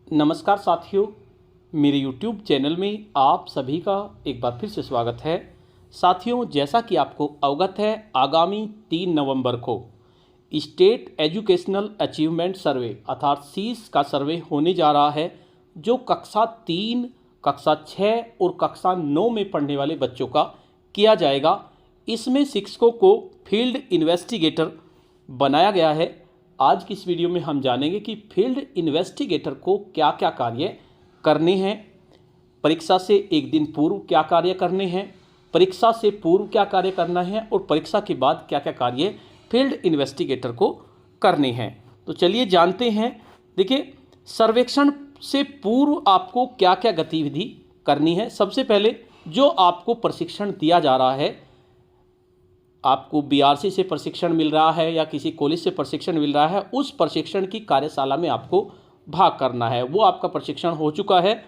नमस्कार साथियों, मेरे YouTube चैनल में आप सभी का एक बार फिर से स्वागत है। साथियों, जैसा कि आपको अवगत है, आगामी 3 नवंबर को स्टेट एजुकेशनल अचीवमेंट सर्वे अर्थात सीस का सर्वे होने जा रहा है, जो कक्षा 3, कक्षा 6 और कक्षा 9 में पढ़ने वाले बच्चों का किया जाएगा। इसमें शिक्षकों को फील्ड इन्वेस्टिगेटर बनाया गया है। आज की इस वीडियो में हम जानेंगे कि फील्ड इन्वेस्टिगेटर को क्या क्या कार्य करने हैं, परीक्षा से एक दिन पूर्व क्या कार्य करने हैं, परीक्षा से पूर्व क्या कार्य करना है और परीक्षा के बाद क्या क्या कार्य फील्ड इन्वेस्टिगेटर को करने हैं। तो चलिए जानते हैं। देखिए, सर्वेक्षण से पूर्व आपको क्या क्या गतिविधि करनी है। सबसे पहले जो आपको प्रशिक्षण दिया जा रहा है, आपको बीआरसी से प्रशिक्षण मिल रहा है या किसी कॉलेज से प्रशिक्षण मिल रहा है, उस प्रशिक्षण की कार्यशाला में आपको भाग करना है। वो आपका प्रशिक्षण हो चुका है।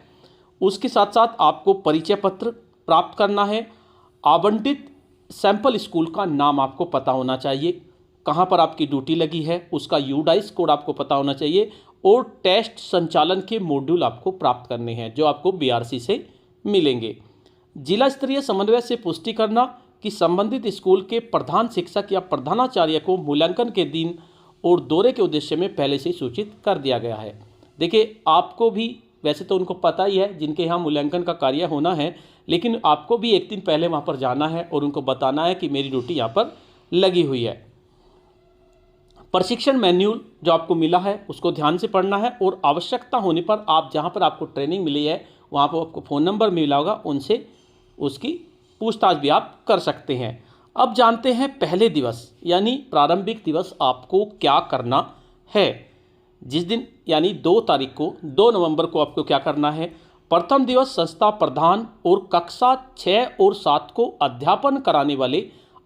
उसके साथ साथ आपको परिचय पत्र प्राप्त करना है। आवंटित सैंपल स्कूल का नाम आपको पता होना चाहिए, कहाँ पर आपकी ड्यूटी लगी है, उसका यूडाइस कोड आपको पता होना चाहिए और टेस्ट संचालन के मॉड्यूल आपको प्राप्त करने हैं जो आपको बीआरसी से मिलेंगे। जिला स्तरीय समन्वय से पुष्टि करना कि संबंधित स्कूल के प्रधान शिक्षक या प्रधानाचार्य को मूल्यांकन के दिन और दौरे के उद्देश्य में पहले से सूचित कर दिया गया है। देखिए, आपको भी वैसे तो उनको पता ही है जिनके यहाँ मूल्यांकन का कार्य होना है, लेकिन आपको भी एक दिन पहले वहाँ पर जाना है और उनको बताना है कि मेरी ड्यूटी यहाँ पर लगी हुई है। प्रशिक्षण मैन्यूल जो आपको मिला है उसको ध्यान से पढ़ना है और आवश्यकता होने पर आप जहाँ पर आपको ट्रेनिंग मिली है वहाँ पर आपको फ़ोन नंबर मिला होगा, उनसे उसकी पूछताछ भी आप कर सकते हैं। अब जानते हैं पहले दिवस यानी प्रारंभिक दिवस आपको क्या करना है। जिस दिन यानी 2 तारीख को 2 नवंबर को आपको क्या करना है। प्रथम दिवस संस्था प्रधान और कक्षा 6 और 7 को अध्यापन कराने वाले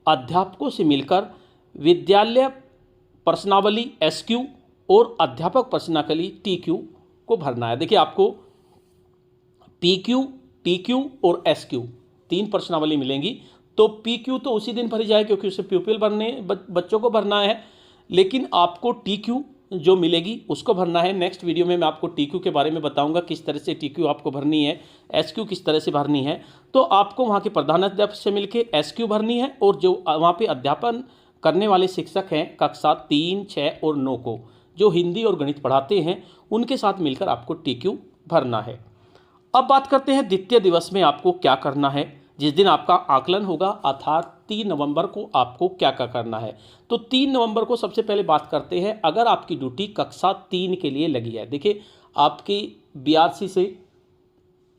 अध्यापकों से मिलकर विद्यालय प्रश्नावली SQ और अध्यापक प्रश्नावली TQ को भरना है। देखिए, आपको PQ, TQ और SQ 3 प्रश्नावली मिलेंगी। तो PQ तो उसी दिन भरी जाए क्योंकि उसे प्यूपिल भरने बच्चों को भरना है, लेकिन आपको TQ जो मिलेगी उसको भरना है। नेक्स्ट वीडियो में मैं आपको TQ के बारे में बताऊंगा किस तरह से TQ आपको भरनी है, SQ किस तरह से भरनी है। तो आपको वहाँ के प्रधानाध्यापक से मिलकर SQ भरनी है और जो वहाँ पे अध्यापन करने वाले शिक्षक हैं कक्षा 3, 6 और 9 को, जो हिंदी और गणित पढ़ाते हैं, उनके साथ मिलकर आपको TQ भरना है। अब बात करते हैं द्वितीय दिवस में आपको क्या करना है। जिस दिन आपका आकलन होगा अर्थात 3 नवंबर को आपको क्या क्या करना है। तो 3 नवंबर को सबसे पहले बात करते हैं, अगर आपकी ड्यूटी कक्षा 3 के लिए लगी है। देखिए, आपकी बीआरसी से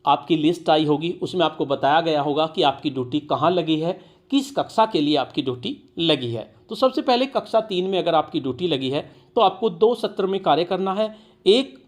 आपकी लिस्ट आई होगी, उसमें आपको बताया गया होगा कि आपकी ड्यूटी कहाँ लगी है, किस कक्षा के लिए आपकी ड्यूटी लगी है। तो सबसे पहले कक्षा 3 में अगर आपकी ड्यूटी लगी है तो आपको 2 सत्र में कार्य करना है। एक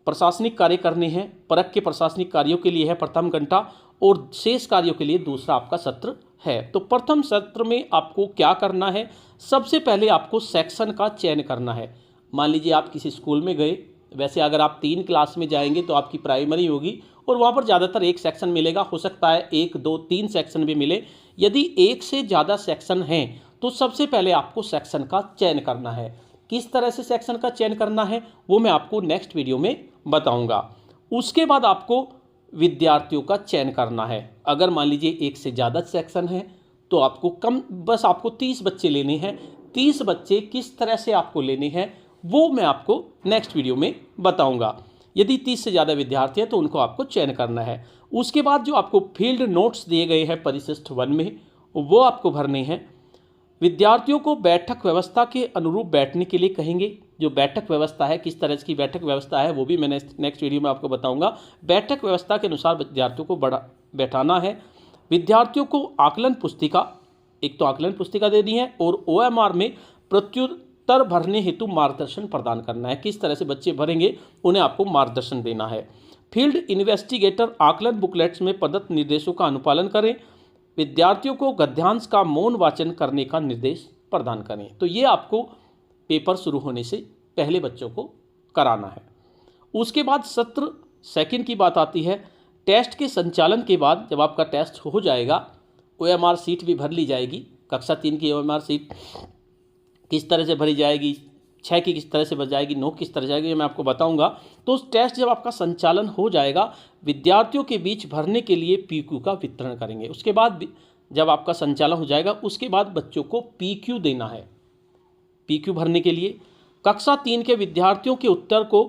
प्रशासनिक कार्य करने हैं, परख के प्रशासनिक कार्यों के लिए है प्रथम घंटा और शेष कार्यों के लिए दूसरा आपका सत्र है। तो प्रथम सत्र में आपको क्या करना है। सबसे पहले आपको सेक्शन का चयन करना है। मान लीजिए आप किसी स्कूल में गए, वैसे अगर आप 3 क्लास में जाएंगे तो आपकी प्राइमरी होगी और वहाँ पर ज़्यादातर एक सेक्शन मिलेगा, हो सकता है 1, 2, 3 सेक्शन भी मिले। यदि एक से ज़्यादा सेक्शन हैं तो सबसे पहले आपको सेक्शन का चयन करना है। किस तरह से सेक्शन का चयन करना है वो मैं आपको नेक्स्ट वीडियो में बताऊंगा। उसके बाद आपको विद्यार्थियों का चयन करना है। अगर मान लीजिए एक से ज़्यादा सेक्शन है तो आपको आपको 30 बच्चे लेने हैं। 30 बच्चे किस तरह से आपको लेने हैं वो मैं आपको नेक्स्ट वीडियो में बताऊंगा। यदि 30 से ज़्यादा विद्यार्थी हैं तो उनको आपको चयन करना है। उसके बाद जो आपको फील्ड नोट्स दिए गए हैं परिशिष्ट 1 में, वो आपको भरने हैं। विद्यार्थियों को बैठक व्यवस्था के अनुरूप बैठने के लिए कहेंगे। जो बैठक व्यवस्था है, किस तरह की बैठक व्यवस्था है वो भी मैंने नेक्स्ट वीडियो में आपको बताऊंगा। बैठक व्यवस्था के अनुसार विद्यार्थियों को बैठाना है। विद्यार्थियों को आकलन पुस्तिका, एक तो आकलन पुस्तिका देनी है और OMR में प्रत्युत्तर भरने हेतु मार्गदर्शन प्रदान करना है। किस तरह से बच्चे भरेंगे उन्हें आपको मार्गदर्शन देना है। फील्ड इन्वेस्टिगेटर आकलन बुकलेट्स में प्रदत्त निर्देशों का अनुपालन करें। विद्यार्थियों को गद्यांश का मौन वाचन करने का निर्देश प्रदान करें। तो ये आपको पेपर शुरू होने से पहले बच्चों को कराना है। उसके बाद सत्र सेकंड की बात आती है। टेस्ट के संचालन के बाद जब आपका टेस्ट हो जाएगा, OMR सीट भी भर ली जाएगी। कक्षा 3 की OMR सीट किस तरह से भरी जाएगी, 6 की किस तरह से बजाएगी, 9 किस तरह जाएगी, ये मैं आपको बताऊंगा। तो उस टेस्ट जब आपका संचालन हो जाएगा, विद्यार्थियों के बीच भरने के लिए PQ का वितरण करेंगे। उसके बाद जब आपका संचालन हो जाएगा, उसके बाद बच्चों को PQ देना है। PQ भरने के लिए कक्षा 3 के विद्यार्थियों के उत्तर को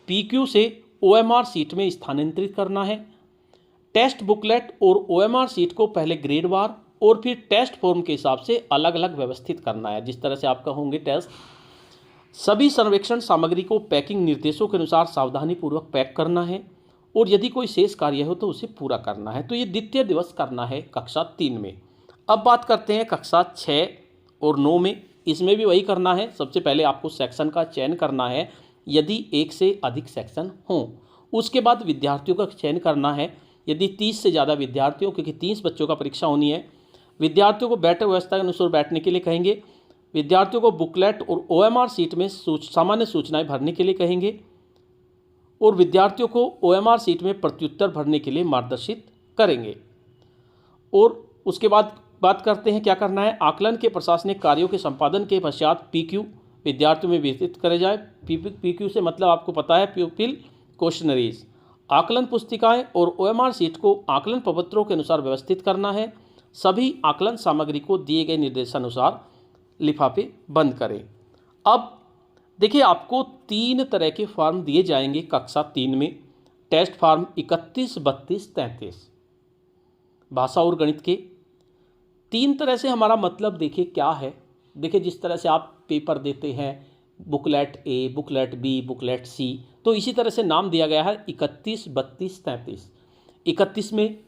PQ से OMR सीट में स्थानांतरित करना है। टेस्ट बुकलेट और OMR सीट को पहले ग्रेडवार और फिर टेस्ट फॉर्म के हिसाब से अलग अलग व्यवस्थित करना है। जिस तरह से आपका होंगे टेस्ट, सभी सर्वेक्षण सामग्री को पैकिंग निर्देशों के अनुसार सावधानीपूर्वक पैक करना है और यदि कोई शेष कार्य हो तो उसे पूरा करना है। तो ये द्वितीय दिवस करना है कक्षा 3 में। अब बात करते हैं कक्षा 6 और 9 में। इसमें भी वही करना है। सबसे पहले आपको सेक्शन का चयन करना है, यदि 1 से अधिक सेक्शन हों। उसके बाद विद्यार्थियों का चयन करना है, यदि 30 से ज़्यादा विद्यार्थियों, क्योंकि 30 बच्चों का परीक्षा होनी है। विद्यार्थियों को बैठक व्यवस्था के अनुसार बैठने के लिए कहेंगे। विद्यार्थियों को बुकलेट और OMR सीट में सामान्य सूचनाएं भरने के लिए कहेंगे और विद्यार्थियों को OMR सीट में प्रत्युत्तर भरने के लिए मार्गदर्शित करेंगे। और उसके बाद बात करते हैं क्या करना है। आकलन के प्रशासनिक कार्यों के संपादन के पश्चात PQ विद्यार्थियों में वितरित करे जाए। PQ से मतलब आपको पता है, प्यूपिल क्वेश्चनरीज। आकलन पुस्तिकाएं और OMR सीट को आकलन प्रपत्रों के अनुसार व्यवस्थित करना है। सभी आकलन सामग्री को दिए गए निर्देशानुसार लिफाफे बंद करें। अब देखिए, आपको 3 तरह के फॉर्म दिए जाएंगे कक्षा 3 में। टेस्ट फॉर्म 31, 32, 33 भाषा और गणित के। 3 तरह से हमारा मतलब देखिए क्या है। देखिए, जिस तरह से आप पेपर देते हैं, booklet A, booklet B, booklet C, तो इसी तरह से नाम दिया गया है 31, 32, 33। 31 में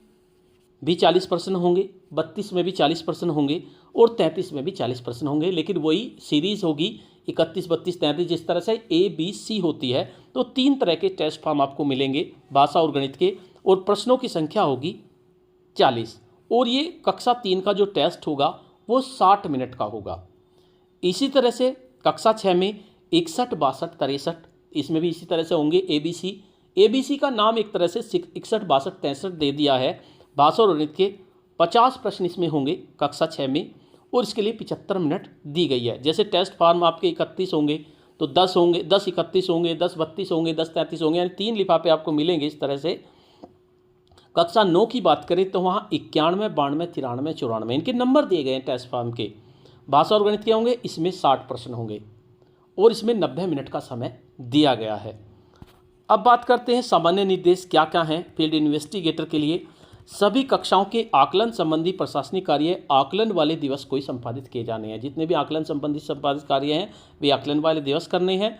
भी 40% होंगे, 32 में भी 40% होंगे और 33 में भी 40% होंगे। लेकिन वही सीरीज़ होगी 31, 32, 33। जिस तरह से A, B, C होती है, तो 3 तरह के टेस्ट फॉर्म आपको मिलेंगे भाषा और गणित के, और प्रश्नों की संख्या होगी 40। और ये कक्षा 3 का जो टेस्ट होगा वो 60 मिनट का होगा। इसी तरह से कक्षा 6 में 61, 62, 63, इसमें भी इसी तरह से होंगे ABC। ABC का नाम एक तरह से 61, 62, 63 दे दिया है। भाषा और गणित के 50 प्रश्न इसमें होंगे कक्षा 6 में, और इसके लिए 75 मिनट दी गई है। जैसे टेस्ट फॉर्म आपके 31 होंगे तो 10 होंगे, 10 31 होंगे, 10 32 होंगे, 10 33 होंगे, यानी 3 लिफाफे आपको मिलेंगे इस तरह से। कक्षा 9 की बात करें तो वहाँ 91, 92, 93, 94 इनके नंबर दिए गए हैं टेस्ट फॉर्म के। भाषा और गणित के होंगे, इसमें 60 प्रश्न होंगे और इसमें 90 मिनट का समय दिया गया है। अब बात करते हैं सामान्य निर्देश क्या क्या हैं फील्ड इन्वेस्टिगेटर के लिए। सभी कक्षाओं के आकलन संबंधी प्रशासनिक कार्य आकलन वाले दिवस को ही संपादित किए जाने हैं। जितने भी आकलन संबंधी संपादित कार्य हैं वे आकलन वाले दिवस करने हैं।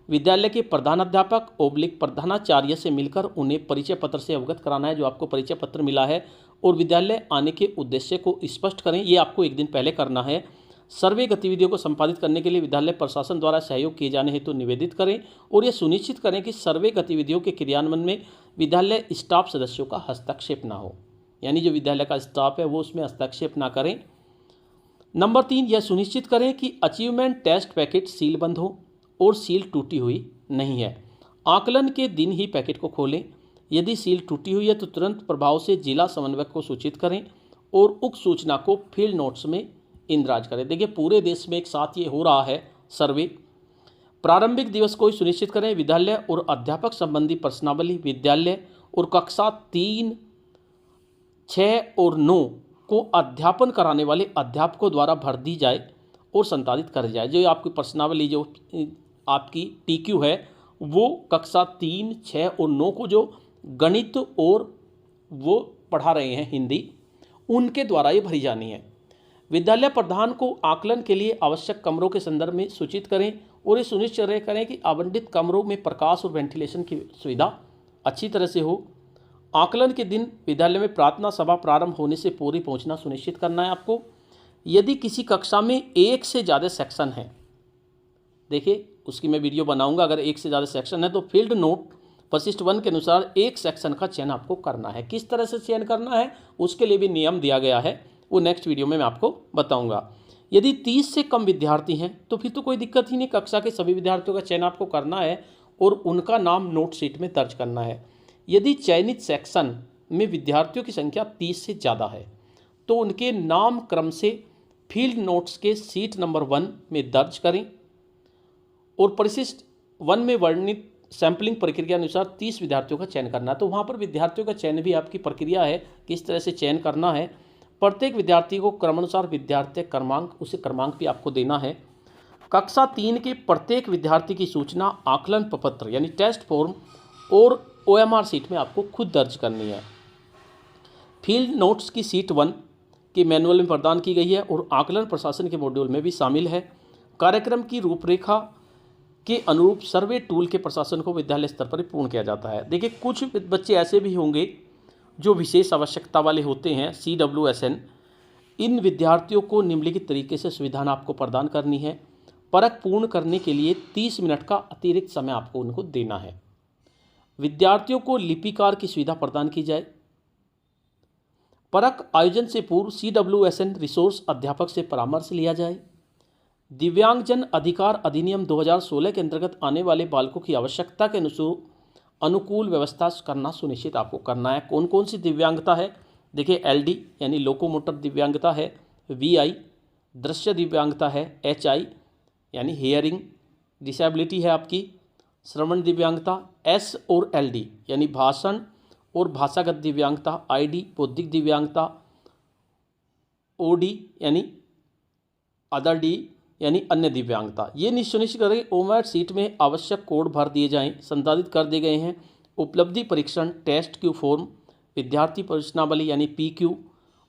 विद्यालय के प्रधानाध्यापक / प्रधानाचार्य से मिलकर उन्हें परिचय पत्र से अवगत कराना है, जो आपको परिचय पत्र मिला है, और विद्यालय आने के उद्देश्य को स्पष्ट करें, ये आपको एक दिन पहले करना है। सर्वे गतिविधियों को संपादित करने के लिए विद्यालय प्रशासन द्वारा सहयोग किए जाने हेतु निवेदित करें और ये सुनिश्चित करें कि सर्वे गतिविधियों के क्रियान्वयन में विद्यालय स्टाफ सदस्यों का हस्तक्षेप ना हो, यानी जो विद्यालय का स्टाफ है वो उसमें हस्तक्षेप ना करें। नंबर 3, यह सुनिश्चित करें कि अचीवमेंट टेस्ट पैकेट सील बंद हो और सील टूटी हुई नहीं है। आकलन के दिन ही पैकेट को खोलें। यदि सील टूटी हुई है तो तुरंत प्रभाव से जिला समन्वयक को सूचित करें और उक्त सूचना को फील्ड नोट्स में इंदराज करें। देखिए, पूरे देश में एक साथ ये हो रहा है सर्वे। प्रारंभिक दिवस को ही सुनिश्चित करें। विद्यालय और अध्यापक संबंधी प्रश्नावली विद्यालय और कक्षा 3, 6 और 9 को अध्यापन कराने वाले अध्यापकों द्वारा भर दी जाए और संपादित कर जाए। जो आपकी प्रश्नावली जो आपकी PQ है वो कक्षा 3, 6 और 9 को जो गणित और वो पढ़ा रहे हैं हिंदी, उनके द्वारा ये भरी जानी है। विद्यालय प्रधान को आकलन के लिए आवश्यक कमरों के संदर्भ में सूचित करें और ये सुनिश्चित करें कि आवंटित कमरों में प्रकाश और वेंटिलेशन की सुविधा अच्छी तरह से हो। आकलन के दिन विद्यालय में प्रार्थना सभा प्रारंभ होने से पूरी पहुंचना सुनिश्चित करना है आपको। यदि किसी कक्षा में 1 से ज़्यादा सेक्शन है, देखिए उसकी मैं वीडियो बनाऊंगा, अगर 1 से ज़्यादा सेक्शन है तो फील्ड नोट परिशिष्ट 1 के अनुसार एक सेक्शन का चयन आपको करना है। किस तरह से चयन करना है उसके लिए भी नियम दिया गया है, वो नेक्स्ट वीडियो में मैं आपको बताऊंगा। यदि 30 से कम विद्यार्थी हैं तो फिर तो कोई दिक्कत ही नहीं, कक्षा के सभी विद्यार्थियों का चयन आपको करना है और उनका नाम नोट शीट में दर्ज करना है। यदि चयनित सेक्शन में विद्यार्थियों की संख्या 30 से ज़्यादा है तो उनके नाम क्रम से फील्ड नोट्स के सीट नंबर 1 में दर्ज करें और परिशिष्ट 1 में वर्णित सैंपलिंग प्रक्रिया अनुसार 30 विद्यार्थियों का चयन करना है। तो वहाँ पर विद्यार्थियों का चयन भी आपकी प्रक्रिया है, किस तरह से चयन करना है। प्रत्येक विद्यार्थी को क्रमानुसार विद्यार्थी क्रमांक, उसे क्रमांक भी आपको देना है। कक्षा 3 के प्रत्येक विद्यार्थी की सूचना आकलन प्रपत्र यानी टेस्ट फॉर्म और OMR सीट में आपको खुद दर्ज करनी है। फील्ड नोट्स की सीट 1 के मैनुअल में प्रदान की गई है और आकलन प्रशासन के मॉड्यूल में भी शामिल है। कार्यक्रम की रूपरेखा के अनुरूप सर्वे टूल के प्रशासन को विद्यालय स्तर पर पूर्ण किया जाता है। देखिए, कुछ बच्चे ऐसे भी होंगे जो विशेष आवश्यकता वाले होते हैं, CWSN। इन विद्यार्थियों को निम्नलिखित तरीके से सुविधाएं आपको प्रदान करनी है। परख पूर्ण करने के लिए 30 मिनट का अतिरिक्त समय आपको उनको देना है। विद्यार्थियों को लिपिकार की सुविधा प्रदान की जाए। परख आयोजन से पूर्व CWSN रिसोर्स अध्यापक से परामर्श लिया जाए। दिव्यांगजन अधिकार अधिनियम 2016 के अंतर्गत आने वाले बालकों की आवश्यकता के अनुकूल व्यवस्था करना सुनिश्चित आपको करना है। कौन कौन सी दिव्यांगता है? देखिए, LD यानी लोकोमोटर दिव्यांगता है, VI दृश्य दिव्यांगता है, HI यानी हियरिंग डिसेबिलिटी है आपकी, श्रवण दिव्यांगता, S और LD यानी भाषण और भाषागत दिव्यांगता, ID बौद्धिक दिव्यांगता, OD यानी अदर D यानी अन्य दिव्यांगता। ये निश्चित करें OMR सीट में आवश्यक कोड भर दिए जाएं, संसाधित कर दिए गए हैं। उपलब्धि परीक्षण टेस्ट क्यू फॉर्म, विद्यार्थी प्रश्नावली यानी PQ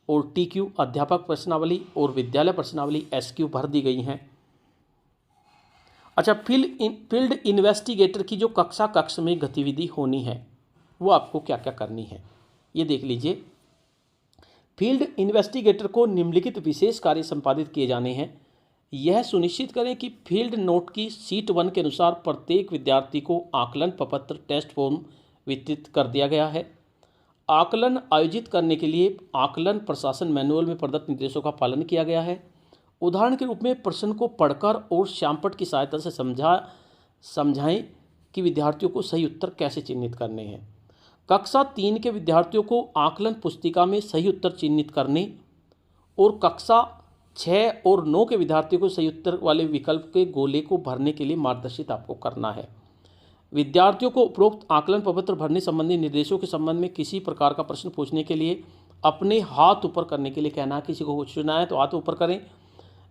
और TQ, अध्यापक प्रश्नावली और विद्यालय प्रश्नावली SQ भर दी गई हैं। अच्छा, फील्ड इन्वेस्टिगेटर की जो कक्ष में गतिविधि होनी है वो आपको क्या क्या करनी है, ये देख लीजिए। फील्ड इन्वेस्टिगेटर को निम्नलिखित विशेष कार्य संपादित किए जाने हैं। यह सुनिश्चित करें कि फील्ड नोट की सीट 1 के अनुसार प्रत्येक विद्यार्थी को आकलन प्रपत्र टेस्ट फॉर्म वितरित कर दिया गया है। आकलन आयोजित करने के लिए आकलन प्रशासन मैनुअल में प्रदत्त निर्देशों का पालन किया गया है। उदाहरण के रूप में प्रश्न को पढ़कर और श्यामपट्ट की सहायता से समझाएं कि विद्यार्थियों को सही उत्तर कैसे चिन्हित करने हैं। कक्षा 3 के विद्यार्थियों को आकलन पुस्तिका में सही उत्तर चिन्हित करने और कक्षा 6 और 9 के विद्यार्थियों को सही उत्तर वाले विकल्प के गोले को भरने के लिए मार्गदर्शित आपको करना है। विद्यार्थियों को उपरोक्त आकलन प्रपत्र भरने संबंधी निर्देशों के संबंध में किसी प्रकार का प्रश्न पूछने के लिए अपने हाथ ऊपर करने के लिए कहना है। किसी को कुछ सुना है तो हाथ ऊपर करें।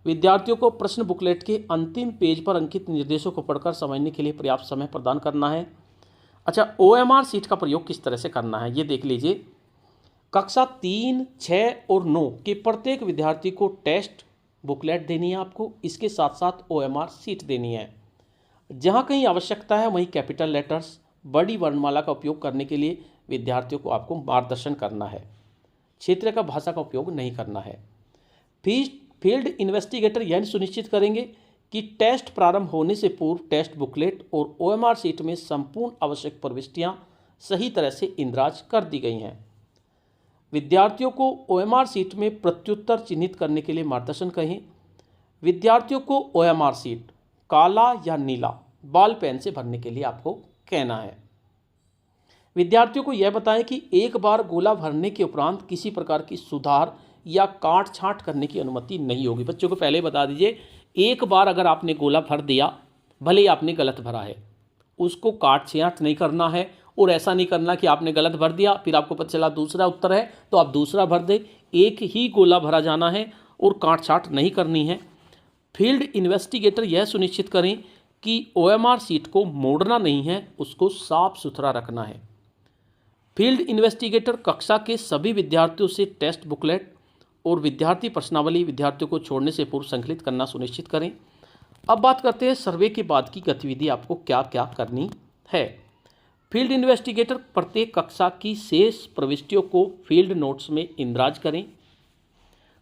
विद्यार्थियों को प्रश्न बुकलेट के अंतिम पेज पर अंकित निर्देशों को पढ़कर समझने के लिए पर्याप्त समय प्रदान करना है। अच्छा, OMR सीट का प्रयोग किस तरह से करना है ये देख लीजिए। कक्षा 3, 6 और 9 के प्रत्येक विद्यार्थी को टेस्ट बुकलेट देनी है आपको। इसके साथ साथ OMR सीट देनी है। जहाँ कहीं आवश्यकता है वहीं कैपिटल लेटर्स, बड़ी वर्णमाला का उपयोग करने के लिए विद्यार्थियों को आपको मार्गदर्शन करना है। क्षेत्रीय का भाषा का उपयोग नहीं करना है। फील्ड इन्वेस्टिगेटर यह सुनिश्चित करेंगे कि टेस्ट प्रारंभ होने से पूर्व टेस्ट बुकलेट और OMR सीट में संपूर्ण आवश्यक प्रविष्टियां सही तरह से इंदराज कर दी गई हैं। विद्यार्थियों को OMR सीट में प्रत्युत्तर चिन्हित करने के लिए मार्गदर्शन करें। विद्यार्थियों को OMR सीट काला या नीला बॉल पेन से भरने के लिए आपको कहना है। विद्यार्थियों को यह बताएं कि एक बार गोला भरने के उपरांत किसी प्रकार की सुधार या काट छांट करने की अनुमति नहीं होगी। बच्चों को पहले बता दीजिए, एक बार अगर आपने गोला भर दिया, भले ही आपने गलत भरा है, उसको काट छांट नहीं करना है। और ऐसा नहीं करना कि आपने गलत भर दिया फिर आपको पता चला दूसरा उत्तर है तो आप दूसरा भर दें। एक ही गोला भरा जाना है और काट छांट नहीं करनी है। फील्ड इन्वेस्टिगेटर यह सुनिश्चित करें कि OMR सीट को मोड़ना नहीं है, उसको साफ सुथरा रखना है। फील्ड इन्वेस्टिगेटर कक्षा के सभी विद्यार्थियों से टेस्ट बुकलेट और विद्यार्थी प्रश्नावली विद्यार्थियों को छोड़ने से पूर्व संकलित करना सुनिश्चित करें। अब बात करते हैं सर्वे के बाद की गतिविधि आपको क्या क्या करनी है। फील्ड इन्वेस्टिगेटर प्रत्येक कक्षा की शेष प्रविष्टियों को फील्ड नोट्स में इंदराज करें।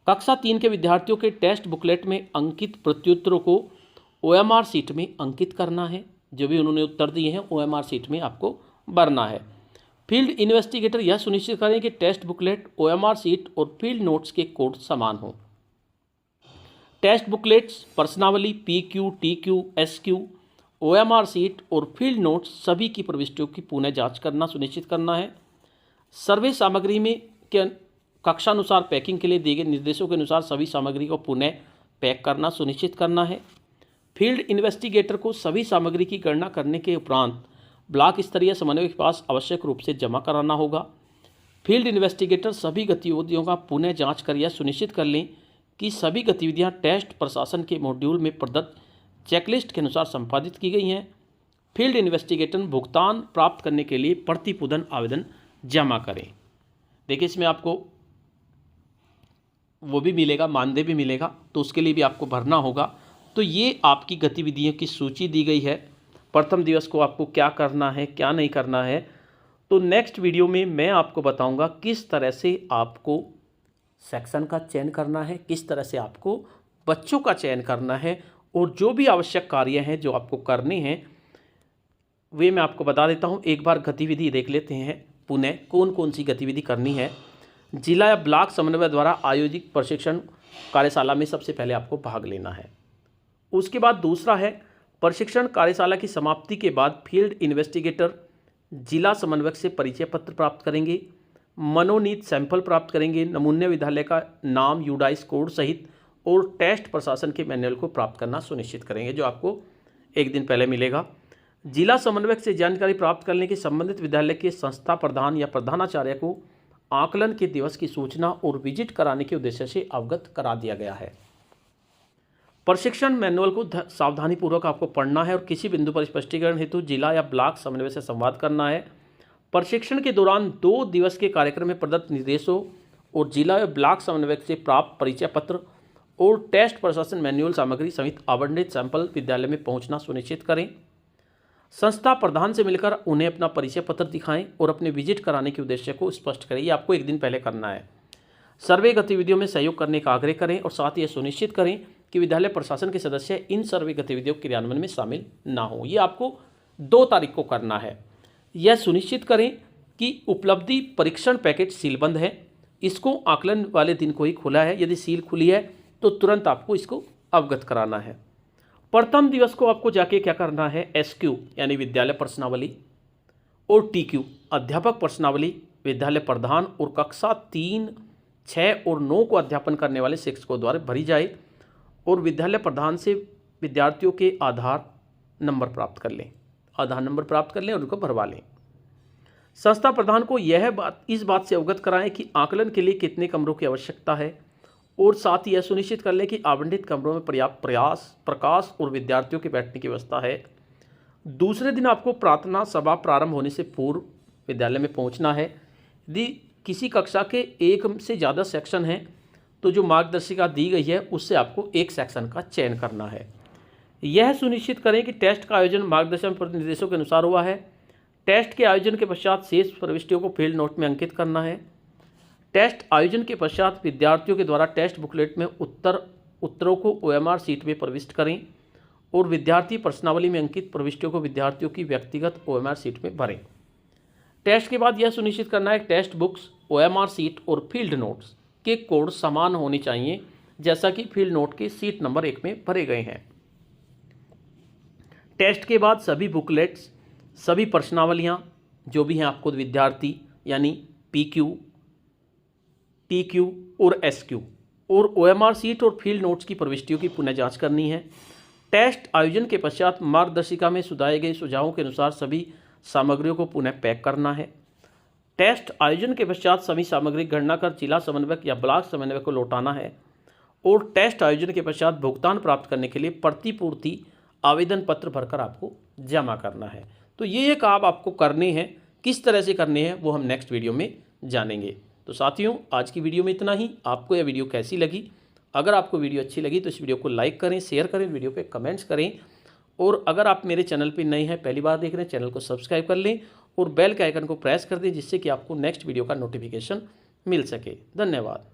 कक्षा 3 के विद्यार्थियों के टेस्ट बुकलेट में अंकित प्रत्युत्तरों को OMR सीट में अंकित करना है। जो भी उन्होंने उत्तर दिए हैं OMR सीट में आपको भरना है। फील्ड इन्वेस्टिगेटर यह सुनिश्चित करें कि टेस्ट बुकलेट, OMR सीट और फील्ड नोट्स के कोड समान हों। टेस्ट बुकलेट्स, प्रश्नावली, PQ, TQ, SQ, OMR seat और फील्ड नोट्स सभी की प्रविष्टियों की पुनः जांच करना सुनिश्चित करना है। सर्वे सामग्री में के कक्षानुसार पैकिंग के लिए दिए गए निर्देशों के अनुसार सभी सामग्री को पुनः पैक करना सुनिश्चित करना है। फील्ड इन्वेस्टिगेटर को सभी सामग्री की गणना करने के उपरांत ब्लॉक स्तरीय समन्वय के पास आवश्यक रूप से जमा कराना होगा। फील्ड इन्वेस्टिगेटर सभी गतिविधियों का पुनः जांच कर यह सुनिश्चित कर लें कि सभी गतिविधियां टेस्ट प्रशासन के मॉड्यूल में प्रदत्त चेकलिस्ट के अनुसार संपादित की गई हैं। फील्ड इन्वेस्टिगेटर भुगतान प्राप्त करने के लिए प्रतिपूर्ति आवेदन जमा करें। देखिए, इसमें आपको वो भी मिलेगा, मानदेय भी मिलेगा, तो उसके लिए भी आपको भरना होगा। तो ये आपकी गतिविधियों की सूची दी गई है। प्रथम दिवस को आपको क्या करना है, क्या नहीं करना है। तो नेक्स्ट वीडियो में मैं आपको बताऊंगा किस तरह से आपको सेक्शन का चयन करना है, किस तरह से आपको बच्चों का चयन करना है, और जो भी आवश्यक कार्य हैं जो आपको करने हैं वे मैं आपको बता देता हूं। एक बार गतिविधि देख लेते हैं पुनः कौन कौन सी गतिविधि करनी है। जिला या ब्लॉक समन्वय द्वारा आयोजित प्रशिक्षण कार्यशाला में सबसे पहले आपको भाग लेना है। उसके बाद दूसरा है प्रशिक्षण कार्यशाला की समाप्ति के बाद फील्ड इन्वेस्टिगेटर जिला समन्वयक से परिचय पत्र प्राप्त करेंगे, मनोनीत सैंपल प्राप्त करेंगे, नमूने विद्यालय का नाम, यूडाइस कोड सहित और टेस्ट प्रशासन के मैनुअल को प्राप्त करना सुनिश्चित करेंगे, जो आपको एक दिन पहले मिलेगा। जिला समन्वयक से जानकारी प्राप्त करने के संबंधित विद्यालय के संस्था प्रधान या प्रधानाचार्य को आकलन के दिवस की सूचना और विजिट कराने के उद्देश्य से अवगत करा दिया गया है। प्रशिक्षण मैनुअल को सावधानीपूर्वक आपको पढ़ना है और किसी बिंदु पर स्पष्टीकरण हेतु जिला या ब्लॉक समन्वय से संवाद करना है। प्रशिक्षण के दौरान 2 दिवस के कार्यक्रम में प्रदत्त निर्देशों और जिला या ब्लॉक समन्वयक से प्राप्त परिचय पत्र और टेस्ट प्रशासन मैनुअल सामग्री सहित आवंटित सैंपल विद्यालय में पहुंचना सुनिश्चित करें। संस्था प्रधान से मिलकर उन्हें अपना परिचय पत्र दिखाएं और अपने विजिट कराने के उद्देश्य को स्पष्ट करें। ये आपको एक दिन पहले करना है। सर्वे गतिविधियों में सहयोग करने का आग्रह करें और साथ ही यह सुनिश्चित करें कि विद्यालय प्रशासन के सदस्य इन सर्वे गतिविधियों के क्रियान्वयन में शामिल ना हो। ये आपको 2 तारीख को करना है। यह सुनिश्चित करें कि उपलब्धि परीक्षण पैकेट सीलबंद है, इसको आकलन वाले दिन को ही खुला है। यदि सील खुली है तो तुरंत आपको इसको अवगत कराना है। प्रथम दिवस को आपको जाके क्या करना है, SQ यानी विद्यालय प्रश्नावली और TQ अध्यापक प्रश्नावली विद्यालय प्रधान और कक्षा 3, 6 और 9 को अध्यापन करने वाले शिक्षकों द्वारा भरी जाए और विद्यालय प्रधान से विद्यार्थियों के आधार नंबर प्राप्त कर लें, आधार नंबर प्राप्त कर लें और उनको भरवा लें। संस्था प्रधान को इस बात से अवगत कराएं कि आकलन के लिए कितने कमरों की आवश्यकता है और साथ ही यह सुनिश्चित कर लें कि आवंटित कमरों में पर्याप्त प्रकाश और विद्यार्थियों के बैठने की व्यवस्था है। दूसरे दिन आपको प्रार्थना सभा प्रारंभ होने से पूर्व विद्यालय में पहुंचना है। यदि किसी कक्षा के 1 से ज़्यादा सेक्शन हैं तो जो मार्गदर्शिका दी गई है उससे आपको एक सेक्शन का चयन करना है। यह सुनिश्चित करें कि टेस्ट का आयोजन मार्गदर्शन निर्देशों के अनुसार हुआ है। टेस्ट के आयोजन के पश्चात शेष प्रविष्टियों को फील्ड नोट में अंकित करना है। टेस्ट आयोजन के पश्चात विद्यार्थियों के द्वारा टेस्ट बुकलेट में उत्तरों को OMR सीट में प्रविष्ट करें और विद्यार्थी प्रश्नावली में अंकित प्रविष्टियों को विद्यार्थियों की व्यक्तिगत OMR सीट में भरें। टेस्ट के बाद यह सुनिश्चित करना है कि टेस्ट बुक्स, OMR सीट और फील्ड नोट्स के कोड समान होने चाहिए, जैसा कि फील्ड नोट के सीट नंबर 1 में भरे गए हैं। टेस्ट के बाद सभी बुकलेट्स, सभी प्रश्नावलियां जो भी हैं आपको विद्यार्थी यानी PQ, TQ और SQ और OMR सीट और फील्ड नोट्स की प्रविष्टियों की पुनः जांच करनी है। टेस्ट आयोजन के पश्चात मार्गदर्शिका में सुझाए गए सुझावों के अनुसार सभी सामग्रियों को पुनः पैक करना है। टेस्ट आयोजन के पश्चात सभी सामग्री गणना कर जिला समन्वयक या ब्लॉक समन्वयक को लौटाना है और टेस्ट आयोजन के पश्चात भुगतान प्राप्त करने के लिए प्रतिपूर्ति आवेदन पत्र भरकर आपको जमा करना है। तो ये काम आपको करने हैं, किस तरह से करने हैं वो हम नेक्स्ट वीडियो में जानेंगे। तो साथियों, आज की वीडियो में इतना ही। आपको यह वीडियो कैसी लगी? अगर आपको वीडियो अच्छी लगी तो इस वीडियो को लाइक करें, शेयर करें, वीडियो पे कमेंट्स करें और अगर आप मेरे चैनल पे नए हैं, पहली बार देख रहे हैं, चैनल को सब्सक्राइब कर लें और बेल के आइकन को प्रेस कर दें जिससे कि आपको नेक्स्ट वीडियो का नोटिफिकेशन मिल सके। धन्यवाद।